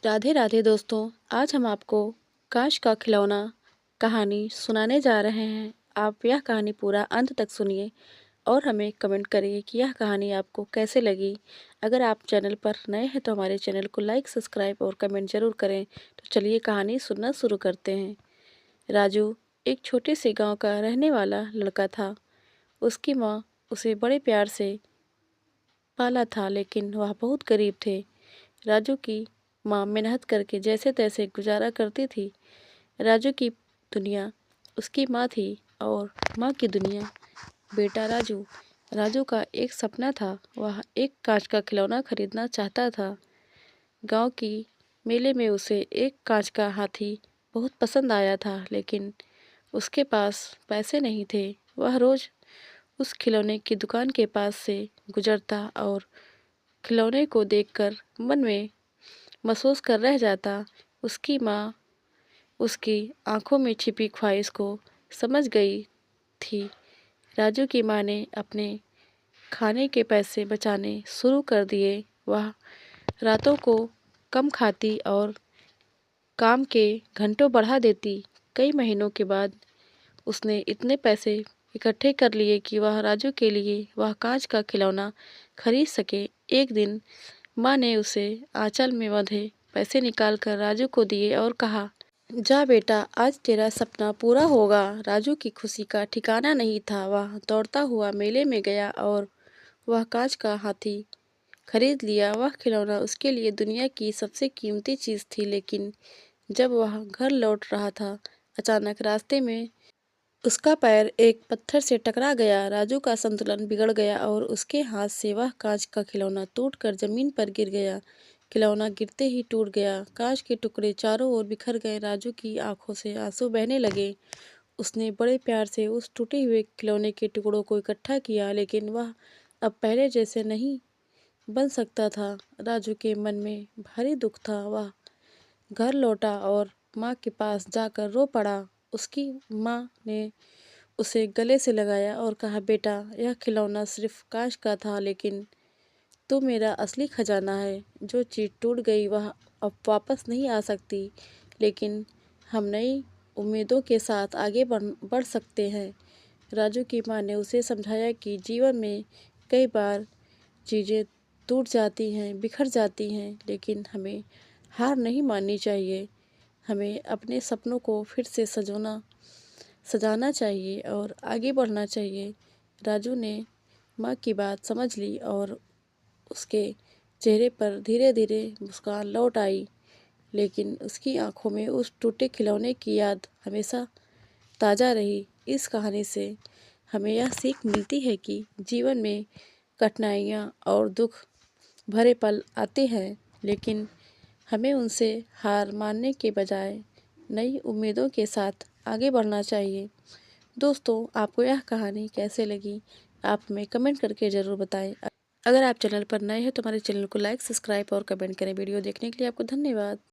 राधे राधे दोस्तों। आज हम आपको काश का खिलौना कहानी सुनाने जा रहे हैं। आप यह कहानी पूरा अंत तक सुनिए और हमें कमेंट करिए कि यह कहानी आपको कैसे लगी। अगर आप चैनल पर नए हैं तो हमारे चैनल को लाइक, सब्सक्राइब और कमेंट ज़रूर करें। तो चलिए कहानी सुनना शुरू करते हैं। राजू एक छोटे से गांव का रहने वाला लड़का था। उसकी माँ उसे बड़े प्यार से पाला था, लेकिन वह बहुत गरीब थे। राजू की माँ मेहनत करके जैसे तैसे गुजारा करती थी। राजू की दुनिया उसकी माँ थी और माँ की दुनिया बेटा राजू। राजू का एक सपना था, वह एक कांच का खिलौना खरीदना चाहता था। गांव की मेले में उसे एक कांच का हाथी बहुत पसंद आया था, लेकिन उसके पास पैसे नहीं थे। वह रोज उस खिलौने की दुकान के पास से गुजरता और खिलौने को देखकर मन में महसूस कर रह जाता। उसकी माँ उसकी आंखों में छिपी ख्वाहिश को समझ गई थी। राजू की माँ ने अपने खाने के पैसे बचाने शुरू कर दिए। वह रातों को कम खाती और काम के घंटों बढ़ा देती। कई महीनों के बाद उसने इतने पैसे इकट्ठे कर लिए कि वह राजू के लिए वह कांच का खिलौना खरीद सके। एक दिन माँ ने उसे आंचल में बंधे पैसे निकालकर राजू को दिए और कहा, जा बेटा, आज तेरा सपना पूरा होगा। राजू की खुशी का ठिकाना नहीं था। वह दौड़ता हुआ मेले में गया और वह कांच का हाथी खरीद लिया। वह खिलौना उसके लिए दुनिया की सबसे कीमती चीज़ थी। लेकिन जब वह घर लौट रहा था, अचानक रास्ते में उसका पैर एक पत्थर से टकरा गया। राजू का संतुलन बिगड़ गया और उसके हाथ से वह कांच का खिलौना टूटकर जमीन पर गिर गया। खिलौना गिरते ही टूट गया। कांच के टुकड़े चारों ओर बिखर गए। राजू की आंखों से आंसू बहने लगे। उसने बड़े प्यार से उस टूटे हुए खिलौने के टुकड़ों को इकट्ठा किया, लेकिन वह अब पहले जैसे नहीं बन सकता था। राजू के मन में भारी दुख था। वह घर लौटा और माँ के पास जाकर रो पड़ा। उसकी माँ ने उसे गले से लगाया और कहा, बेटा, यह खिलौना सिर्फ कांच का था, लेकिन तू मेरा असली खजाना है। जो चीज़ टूट गई वह अब वापस नहीं आ सकती, लेकिन हम नई उम्मीदों के साथ आगे बढ़ सकते हैं। राजू की माँ ने उसे समझाया कि जीवन में कई बार चीज़ें टूट जाती हैं, बिखर जाती हैं, लेकिन हमें हार नहीं माननी चाहिए। हमें अपने सपनों को फिर से सजाना चाहिए और आगे बढ़ना चाहिए। राजू ने माँ की बात समझ ली और उसके चेहरे पर धीरे धीरे मुस्कान लौट आई, लेकिन उसकी आंखों में उस टूटे खिलौने की याद हमेशा ताज़ा रही। इस कहानी से हमें यह सीख मिलती है कि जीवन में कठिनाइयाँ और दुख भरे पल आते हैं, लेकिन हमें उनसे हार मानने के बजाय नई उम्मीदों के साथ आगे बढ़ना चाहिए। दोस्तों, आपको यह कहानी कैसे लगी? आप हमें कमेंट करके ज़रूर बताएं। अगर आप चैनल पर नए हैं तो हमारे चैनल को लाइक, सब्सक्राइब और कमेंट करें। वीडियो देखने के लिए आपको धन्यवाद।